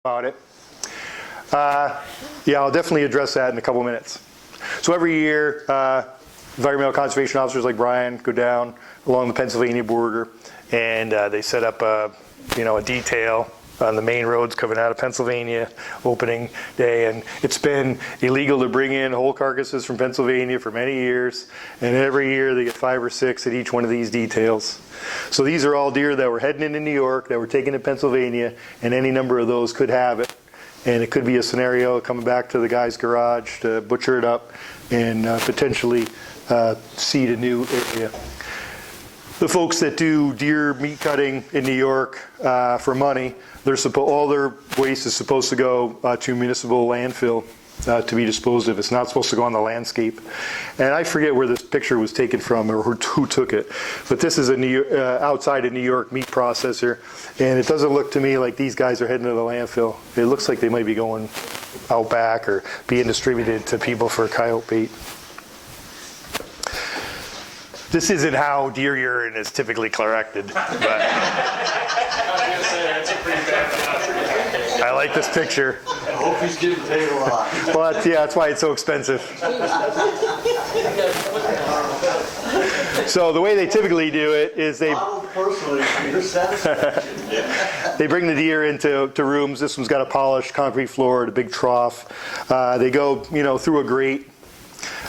about it. Yeah, I'll definitely address that in a couple minutes. So every year, environmental conservation officers like Brian go down along the Pennsylvania border, and they set up a detail on the main roads coming out of Pennsylvania opening day. And it's been illegal to bring in whole carcasses from Pennsylvania for many years. And every year they get 5 or 6 at each one of these details. So these are all deer that were heading into New York, that were taken to Pennsylvania, and any number of those could have it. And it could be a scenario coming back to the guy's garage to butcher it up and potentially seed a new area. The folks that do deer meat cutting in New York for money, all their waste is supposed to go to municipal landfill to be disposed of. It's not supposed to go on the landscape. And I forget where this picture was taken from or who took it, but this is a outside a New York meat processor, and it doesn't look to me like these guys are heading to the landfill. It looks like they might be going out back or being distributed to people for coyote bait. This isn't how deer urine is typically collected, but I like this picture. I hope he's getting paid a lot. But yeah, that's why it's so expensive. So the way they typically do it is they bring the deer into rooms. This one's got a polished concrete floor and a big trough. They go through a grate.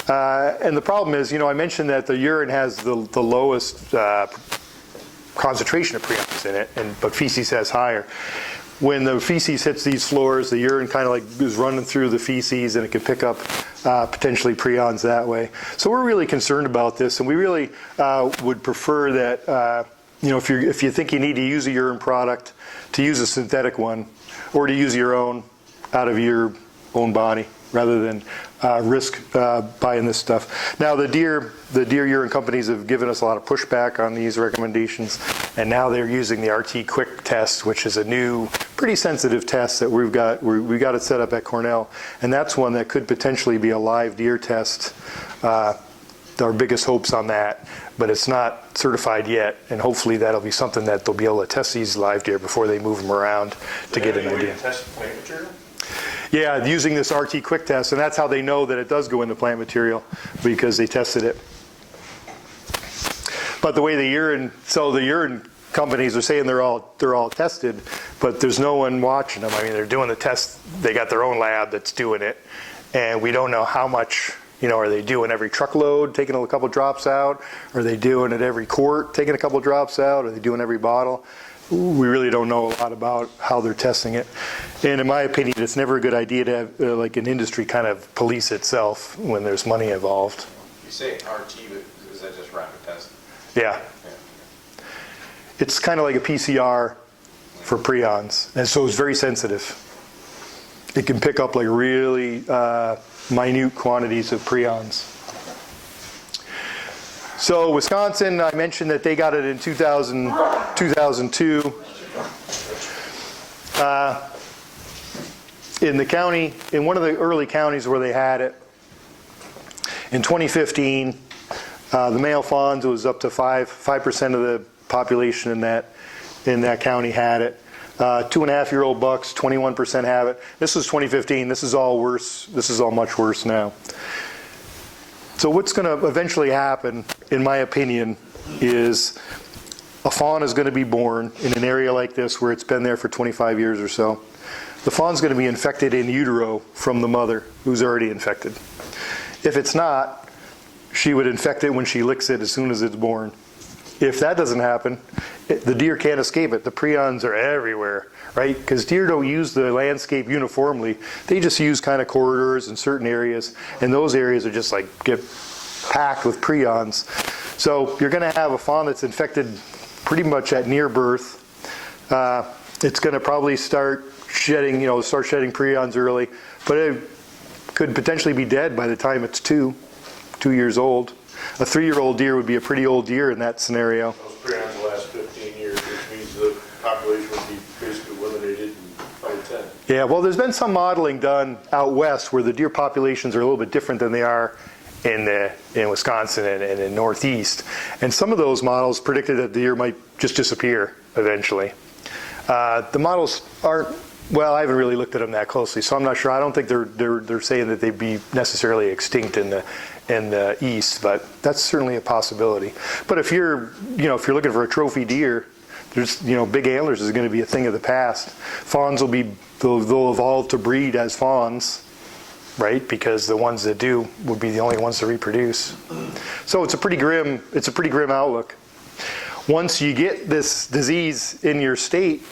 And the problem is, I mentioned that the urine has the lowest concentration of prions in it, but feces has higher. When the feces hits these floors, the urine kind of like is running through the feces, and it can pick up potentially prions that way. So we're really concerned about this, and we really would prefer that if you think you need to use a urine product, to use a synthetic one, or to use your own out of your own body, rather than risk buying this stuff. Now the deer urine companies have given us a lot of pushback on these recommendations, and now they're using the RT Quick test, which is a new, pretty sensitive test that we've got it set up at Cornell, and that's one that could potentially be a live deer test. Our biggest hopes on that, but it's not certified yet, and hopefully that'll be something that they'll be able to test these live deer before they move them around to get an idea. Test plant material? Yeah, using this RT Quick test, and that's how they know that it does go into plant material, because they tested it. But the way the urine companies are saying they're all tested, but there's no one watching them. I mean, they're doing the test. They got their own lab that's doing it, and we don't know how much. Are they doing every truckload, taking a couple drops out? Are they doing it every quart, taking a couple drops out? Are they doing every bottle? We really don't know a lot about how they're testing it. And in my opinion, it's never a good idea to have like an industry kind of police itself when there's money involved. You say RT, but is that just rapid test? Yeah. It's kind of like a PCR for prions, and so it's very sensitive. It can pick up like really minute quantities of prions. So Wisconsin, I mentioned that they got it in 2002. In the county, in one of the early counties where they had it, in 2015, the male fawns, it was up to 5% of the population in that county had it. 2.5-year-old bucks, 21% have it. This was 2015. This is all worse. This is all much worse now. So what's going to eventually happen, in my opinion, is a fawn is going to be born in an area like this where it's been there for 25 years or so. The fawn's going to be infected in utero from the mother, who's already infected. If it's not, she would infect it when she licks it as soon as it's born. If that doesn't happen, the deer can't escape it. The prions are everywhere, right? Because deer don't use the landscape uniformly. They just use kind of corridors in certain areas, and those areas are just like get packed with prions. So you're going to have a fawn that's infected pretty much at near birth. It's going to probably start shedding prions early, but it could potentially be dead by the time it's 2 years old. A 3-year-old deer would be a pretty old deer in that scenario. Those prions will last 15 years, which means the population would be basically eliminated in 2010. Yeah, well, there's been some modeling done out west where the deer populations are a little bit different than they are in Wisconsin and in Northeast. And some of those models predicted that the deer might just disappear eventually. The models aren't Well, I haven't really looked at them that closely, so I'm not sure. I don't think they're saying that they'd be necessarily extinct in the east, but that's certainly a possibility. But if you're looking for a trophy deer, there's big antlers is going to be a thing of the past. Fawns they'll evolve to breed as fawns, right? Because the ones that do would be the only ones to reproduce. So it's a pretty grim outlook. Once you get this disease in your state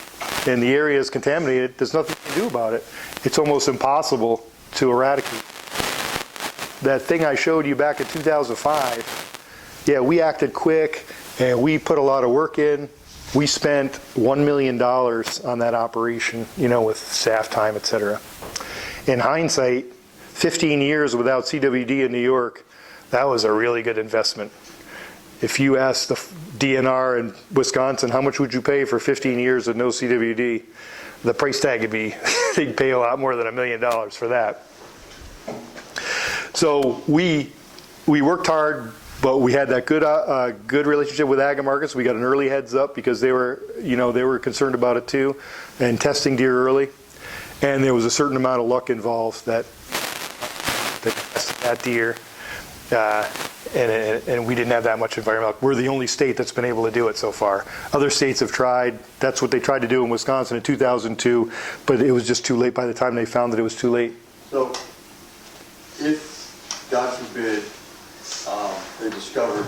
and the area is contaminated, there's nothing you can do about it. It's almost impossible to eradicate. That thing I showed you back in 2005, yeah, we acted quick and we put a lot of work in. We spent $1 million on that operation, with staff time, et cetera. In hindsight, 15 years without CWD in New York, that was a really good investment. If you ask the DNR in Wisconsin, how much would you pay for 15 years with no CWD? The price tag would be, they'd pay a lot more than $1 million for that. So we worked hard, but we had that good relationship with Agamarkets. We got an early heads up because they were concerned about it too, and testing deer early. And there was a certain amount of luck involved that deer. And we didn't have that much environmental. We're the only state that's been able to do it so far. Other states have tried. That's what they tried to do in Wisconsin in 2002, but it was just too late by the time they found that it was too late. So, if, God forbid, they discovered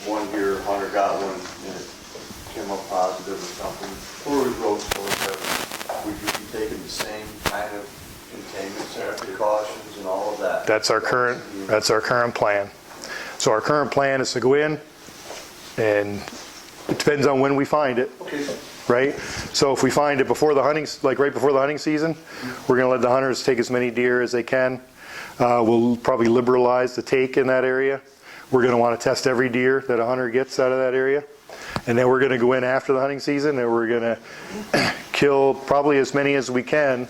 one deer, hunter got one, and it came up positive or something, or results or whatever, would you be taking the same kind of containment precautions and all of that? That's our current plan. So our current plan is to go in, and it depends on when we find it. Okay. Right? So if we find it before the hunting, like right before the hunting season, we're going to let the hunters take as many deer as they can. We'll probably liberalize the take in that area. We're going to want to test every deer that a hunter gets out of that area. And then we're going to go in after the hunting season and we're going to kill probably as many as we can.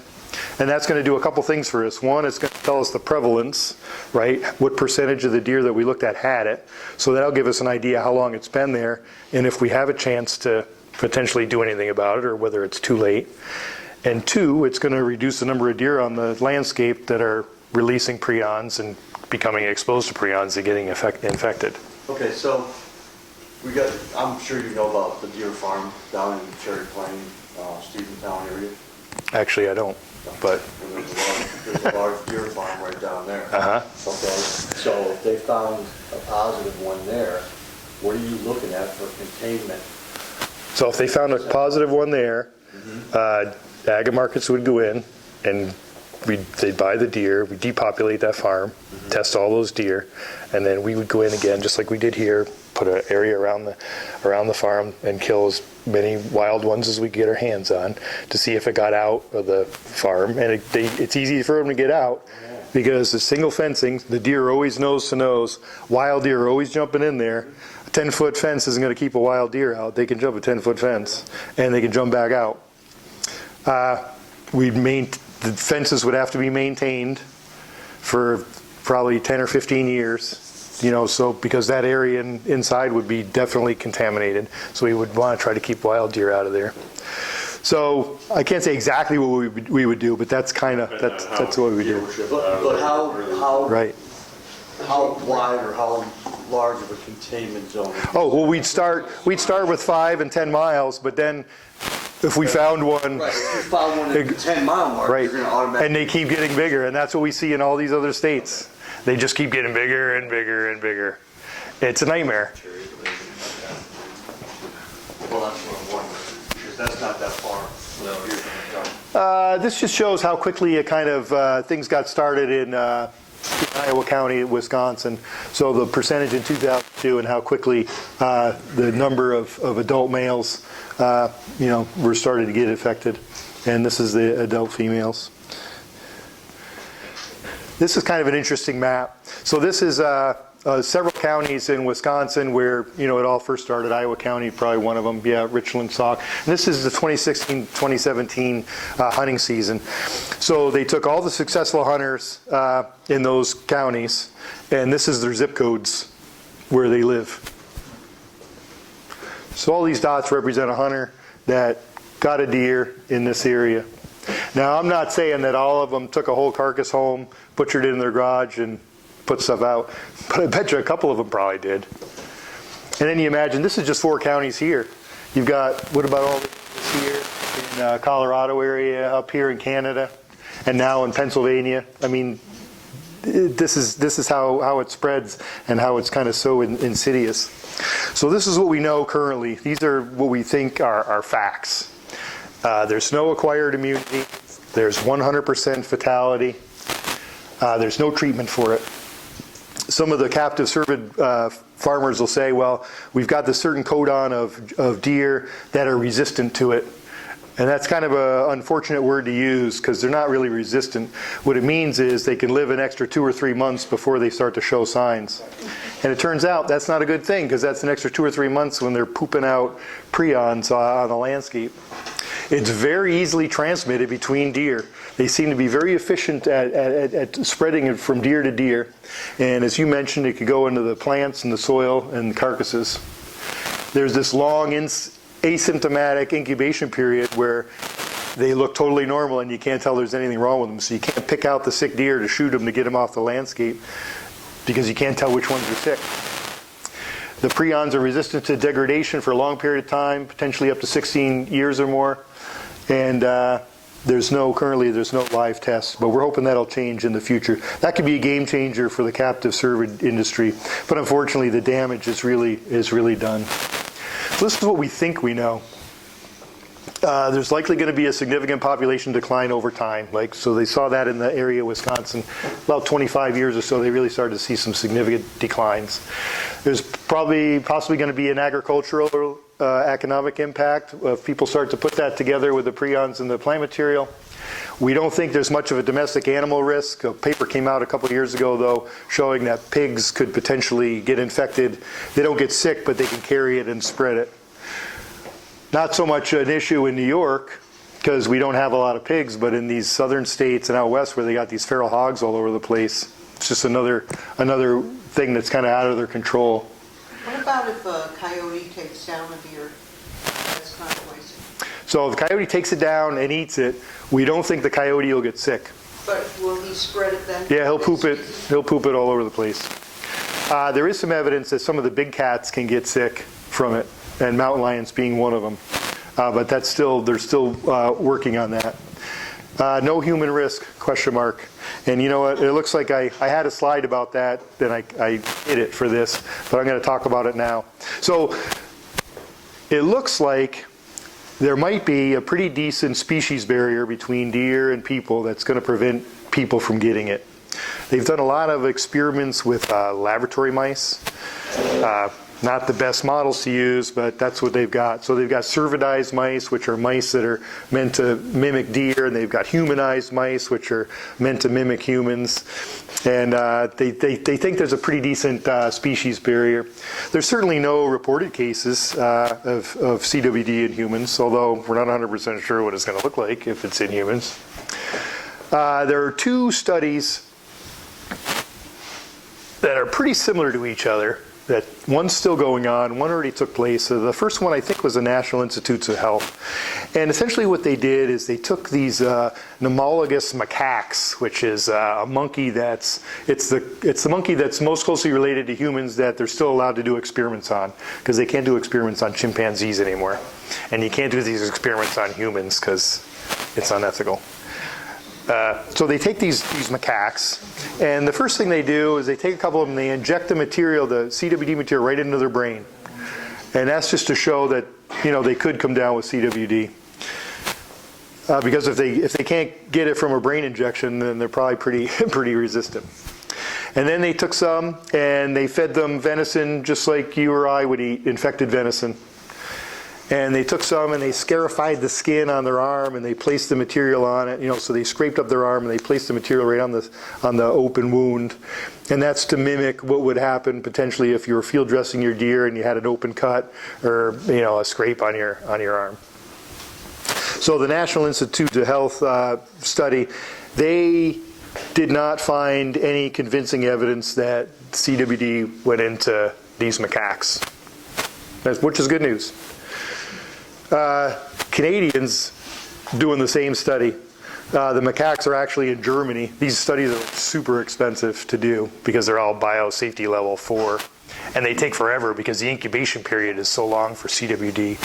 And that's going to do a couple things for us. One, it's going to tell us the prevalence, right? What percentage of the deer that we looked at had it. So that'll give us an idea how long it's been there and if we have a chance to potentially do anything about it or whether it's too late. And two, it's going to reduce the number of deer on the landscape that are releasing prions and becoming exposed to prions and getting infected. Okay, so I'm sure you know about the deer farm down in Cherry Plain, Stephentown area. Actually, I don't, but. There's a large deer farm right down there. Uh-huh. Okay, so if they found a positive one there, what are you looking at for containment? So if they found a positive one there, Agamarkets would go in and they'd buy the deer, we depopulate that farm, test all those deer, and then we would go in again, just like we did here, put an area around the farm and kill as many wild ones as we could get our hands on to see if it got out of the farm. And it's easy for them to get out because the single fencing, the deer are always nose to nose. Wild deer are always jumping in there. A 10-foot fence isn't going to keep a wild deer out. They can jump a 10-foot fence and they can jump back out. The fences would have to be maintained for probably 10 or 15 years. So because that area inside would be definitely contaminated. So we would want to try to keep wild deer out of there. So I can't say exactly what we would do, but that's that's what we would do. But how right. How wide or how large of a containment zone? Oh, well, we'd start with 5 and 10 miles, but then if we found one, right, if you found one at the 10-mile mark, right, you're going to automatically. and they keep getting bigger, and that's what we see in all these other states. They just keep getting bigger and bigger and bigger. It's a nightmare. Well, that's what I'm wondering, because that's not that far. This just shows how quickly it kind of things got started in Iowa County, Wisconsin. So the percentage in 2002 and how quickly the number of adult males, were starting to get affected. And this is the adult females. This is kind of an interesting map. So this is several counties in Wisconsin where, it all first started. Iowa County, probably one of them. Yeah, Richland, Sauk. And this is the 2016-2017 hunting season. So they took all the successful hunters in those counties, and this is their zip codes where they live. So all these dots represent a hunter that got a deer in this area. Now, I'm not saying that all of them took a whole carcass home, butchered it in their garage, and put stuff out, but I bet you a couple of them probably did. And then you imagine, this is just 4 counties here. You've got, what about all this here in Colorado area, up here in Canada, and now in Pennsylvania? I mean, this is how it spreads and how it's kind of so insidious. So this is what we know currently. These are what we think are facts. There's no acquired immunity. There's 100% fatality. There's no treatment for it. Some of the captive cervid farmers will say, well, we've got this certain codon of deer that are resistant to it. And that's kind of an unfortunate word to use because they're not really resistant. What it means is they can live an extra 2 or 3 months before they start to show signs. And it turns out that's not a good thing because that's an extra 2 or 3 months when they're pooping out prions on the landscape. It's very easily transmitted between deer. They seem to be very efficient at spreading it from deer to deer. And as you mentioned, it could go into the plants and the soil and the carcasses. There's this long asymptomatic incubation period where they look totally normal and you can't tell there's anything wrong with them. So you can't pick out the sick deer to shoot them to get them off the landscape because you can't tell which ones are sick. The prions are resistant to degradation for a long period of time, potentially up to 16 years or more. And currently there's no live tests, but we're hoping that'll change in the future. That could be a game changer for the captive cervid industry, but unfortunately the damage is really done. So this is what we think we know. There's likely going to be a significant population decline over time. So they saw that in the area of Wisconsin. About 25 years or so, they really started to see some significant declines. There's possibly going to be an agricultural economic impact if people start to put that together with the prions and the plant material. We don't think there's much of a domestic animal risk. A paper came out a couple of years ago, though, showing that pigs could potentially get infected. They don't get sick, but they can carry it and spread it. Not so much an issue in New York, because we don't have a lot of pigs, but in these southern states and out west where they got these feral hogs all over the place, it's just another thing that's kind of out of their control. What about if a coyote takes down a deer? That's not poison. So if the coyote takes it down and eats it, we don't think the coyote will get sick. But will he spread it then? Yeah, he'll poop it. He'll poop it all over the place. There is some evidence that some of the big cats can get sick from it, and mountain lions being one of them. But they're still working on that. No human risk, ? And you know what? It looks like I had a slide about that, and I hid it for this, but I'm going to talk about it now. So it looks like there might be a pretty decent species barrier between deer and people that's going to prevent people from getting it. They've done a lot of experiments with laboratory mice. Not the best models to use, but that's what they've got. So they've got cervidized mice, which are mice that are meant to mimic deer, and they've got humanized mice, which are meant to mimic humans. And they think there's a pretty decent species barrier. There's certainly no reported cases of CWD in humans, although we're not 100% sure what it's going to look like if it's in humans. There are 2 studies that are pretty similar to each other. That one's still going on, one already took place. So the first one I think was the National Institutes of Health. And essentially what they did is they took these nomologous macaques, which is a monkey it's the monkey that's most closely related to humans that they're still allowed to do experiments on, because they can't do experiments on chimpanzees anymore. And you can't do these experiments on humans because it's unethical. So they take these macaques, and the first thing they do is they take a couple of them and they inject the material, the CWD material, right into their brain. And that's just to show that, they could come down with CWD. Because if they can't get it from a brain injection, then they're probably pretty resistant. And then they took some and they fed them venison just like you or I would eat, infected venison. And they took some and they scarified the skin on their arm and they placed the material on it, so they scraped up their arm and they placed the material right on the open wound. And that's to mimic what would happen potentially if you were field dressing your deer and you had an open cut or, a scrape on your arm. So the National Institutes of Health study, they did not find any convincing evidence that CWD went into these macaques, which is good news. Canadians doing the same study. The macaques are actually in Germany. These studies are super expensive to do because they're all biosafety level 4. And they take forever because the incubation period is so long for CWD.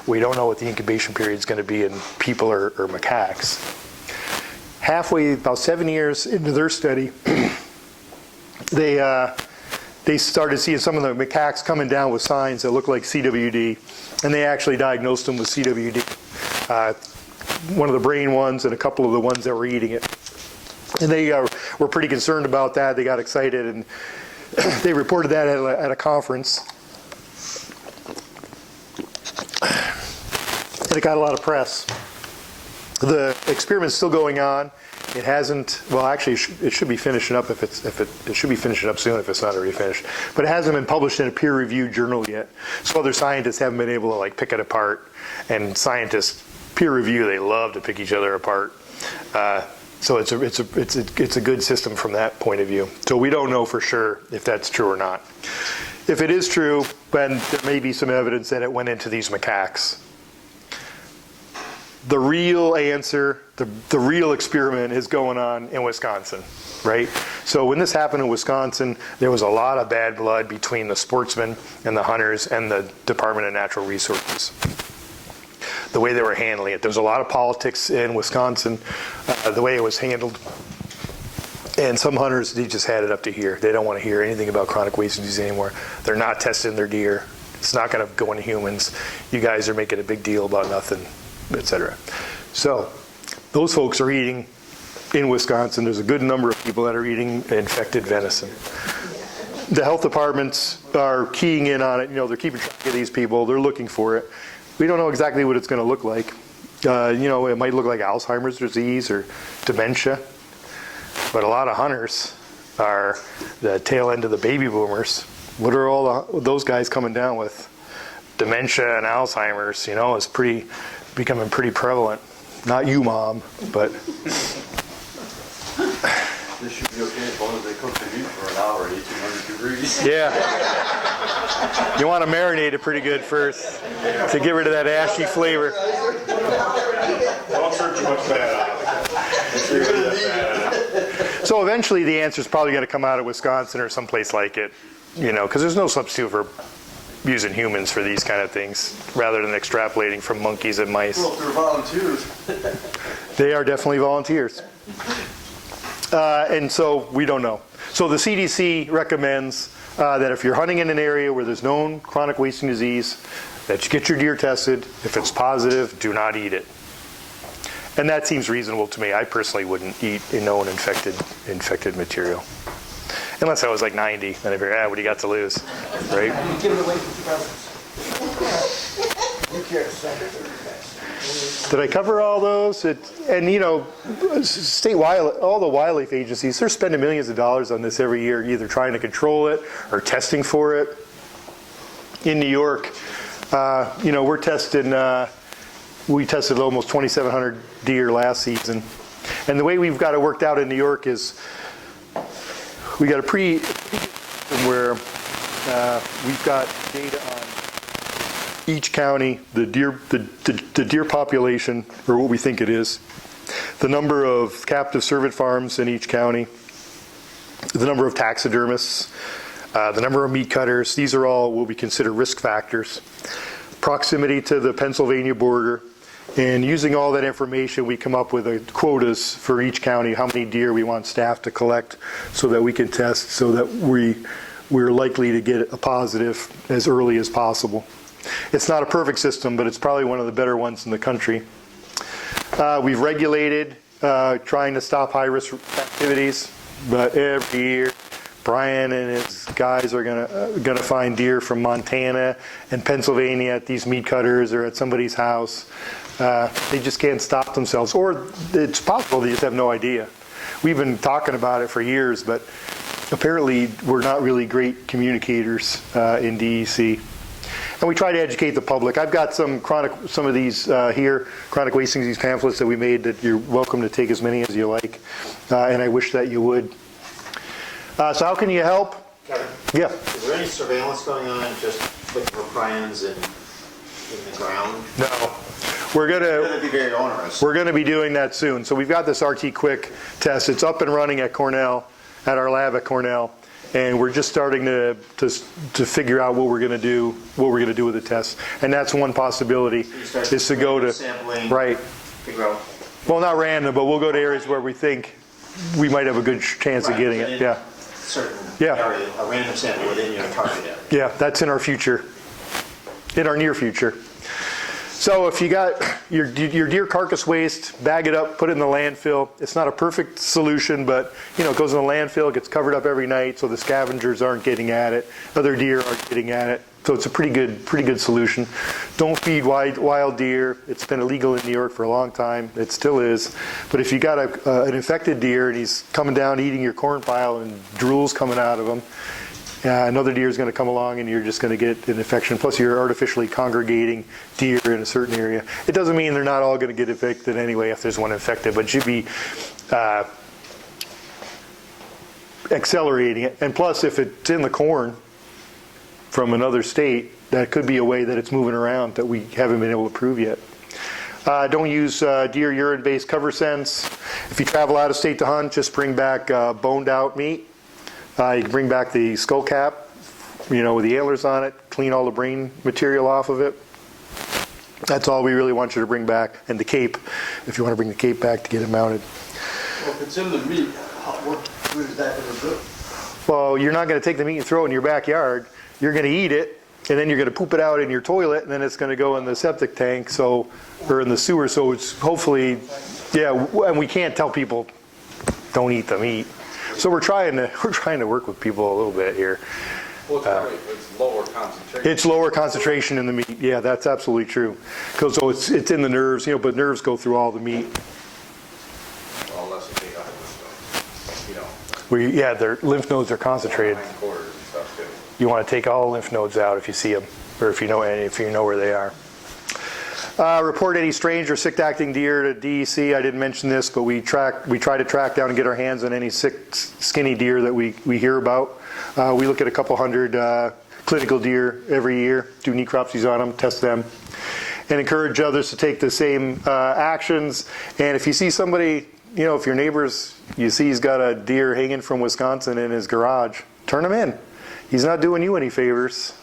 We don't know what the incubation period is going to be in people or macaques. Halfway, about 7 years into their study, they started seeing some of the macaques coming down with signs that look like CWD, and they actually diagnosed them with CWD. One of the brain ones and a couple of the ones that were eating it. And they were pretty concerned about that. They got excited, and they reported that at a conference. And it got a lot of press. The experiment's still going on. It hasn't, well, actually, it should be finishing up it should be finishing up soon if it's not already finished. But it hasn't been published in a peer-reviewed journal yet. So other scientists haven't been able to like pick it apart. And scientists, peer review, they love to pick each other apart. So it's a good system from that point of view. So we don't know for sure if that's true or not. If it is true, then there may be some evidence that it went into these macaques. The real answer, the real experiment is going on in Wisconsin, right? So when this happened in Wisconsin, there was a lot of bad blood between the sportsmen and the hunters and the Department of Natural Resources. The way they were handling it. There was a lot of politics in Wisconsin, the way it was handled. And some hunters, they just had it up to here. They don't want to hear anything about chronic wasting disease anymore. They're not testing their deer. It's not going to go into humans. You guys are making a big deal about nothing, etc. So those folks are eating in Wisconsin. There's a good number of people that are eating infected venison. The health departments are keying in on it. You know, they're keeping track of these people. They're looking for it. We don't know exactly what it's going to look like. You know, it might look like Alzheimer's disease or dementia. But a lot of hunters are the tail end of the baby boomers. What are all those guys coming down with? Dementia and Alzheimer's, you know, is becoming pretty prevalent. Not you, Mom, but... This should be okay as long as they cook the meat for an hour at 1800 degrees. Yeah. You want to marinate it pretty good first to get rid of that ashy flavor. Don't serve too much fat on it. So eventually the answer is probably going to come out of Wisconsin or someplace like it, you know, because there's no substitute for using humans for these kind of things rather than extrapolating from monkeys and mice. Well, if they're volunteers. They are definitely volunteers. And so we don't know. So the CDC recommends that if you're hunting in an area where there's known chronic wasting disease, that you get your deer tested. If it's positive, do not eat it. And that seems reasonable to me. I personally wouldn't eat known infected material. Unless I was like 90, then I'd be like, what do you got to lose, right? Give it away to brothers. You care second or best? Did I cover all those? And you know, all the wildlife agencies, they're spending millions of dollars on this every year, either trying to control it or testing for it. In New York, you know, we tested almost 2,700 deer last season. And the way we've got it worked out in New York is we got a where we've got data on each county, the deer population, or what we think it is, the number of captive cervid farms in each county, the number of taxidermists, the number of meat cutters. These are all what we consider risk factors. Proximity to the Pennsylvania border. And using all that information, we come up with quotas for each county, how many deer we want staff to collect so that we can test, so that we're likely to get a positive as early as possible. It's not a perfect system, but it's probably one of the better ones in the country. We've regulated trying to stop high-risk activities, but every year Brian and his guys are gonna find deer from Montana and Pennsylvania at these meat cutters or at somebody's house. They just can't stop themselves, or it's possible they just have no idea. We've been talking about it for years, but apparently we're not really great communicators in DEC. And we try to educate the public. I've got some of these here, chronic wasting disease pamphlets that we made that you're welcome to take as many as you like, and I wish that you would. So how can you help? Kevin? Yeah. Is there any surveillance going on, just looking for prions and in the ground? No. We're It's gonna, gonna be very onerous. we're gonna be doing that soon. So we've got this RT Quick test. It's up and running at Cornell, at our lab at Cornell. And we're just starting to figure out what we're gonna do with the test. And that's one possibility, You start is to go to, sampling. right. Figure out. Well, not random, but we'll go to areas where we think we might have a good chance of Right, getting it, within yeah. Certain Yeah. area, a random sample within your target area. Yeah, that's in our future, in our near future. So if you got your deer carcass waste, bag it up, put it in the landfill. It's not a perfect solution, but it goes in the landfill, it gets covered up every night, so the scavengers aren't getting at it, other deer aren't getting at it. So it's a pretty good solution. Don't feed wild deer. It's been illegal in New York for a long time. It still is. But if you got an infected deer and he's coming down eating your corn pile and drool's coming out of him, another deer is going to come along and you're just going to get an infection. Plus you're artificially congregating deer in a certain area. It doesn't mean they're not all going to get infected anyway if there's one infected, but it should be accelerating it. And plus if it's in the corn from another state, that could be a way that it's moving around that we haven't been able to prove yet. Don't use deer urine-based cover scents. If you travel out of state to hunt, just bring back boned out meat. You can bring back the skull cap, with the antlers on it, clean all the brain material off of it. That's all we really want you to bring back. And the cape, if you want to bring the cape back to get it mounted. Well, if it's in the meat, what good is that gonna do? Well, you're not going to take the meat and throw it in your backyard. You're going to eat it, and then you're going to poop it out in your toilet, and then it's going to go in the septic tank, or in the sewer. So it's hopefully, and we can't tell people don't eat the meat. So we're trying to work with people a little bit here. Well, it's lower concentration. It's lower concentration in the meat. Yeah, that's absolutely true. So it's in the nerves, but nerves go through all the meat. Well, unless you take out the lymph nodes, Their lymph nodes are concentrated. hindquarters and stuff too. You want to take all lymph nodes out if you see them, or if you know where they are. Report any strange or sick-acting deer to DEC. I didn't mention this, but we try to track down and get our hands on any sick, skinny deer that we hear about. We look at a couple hundred clinical deer every year, do necropsies on them, test them, and encourage others to take the same actions. And if you see somebody, if your neighbors, you see he's got a deer hanging from Wisconsin in his garage, turn him in. He's not doing you any favors,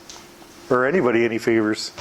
or anybody any favors.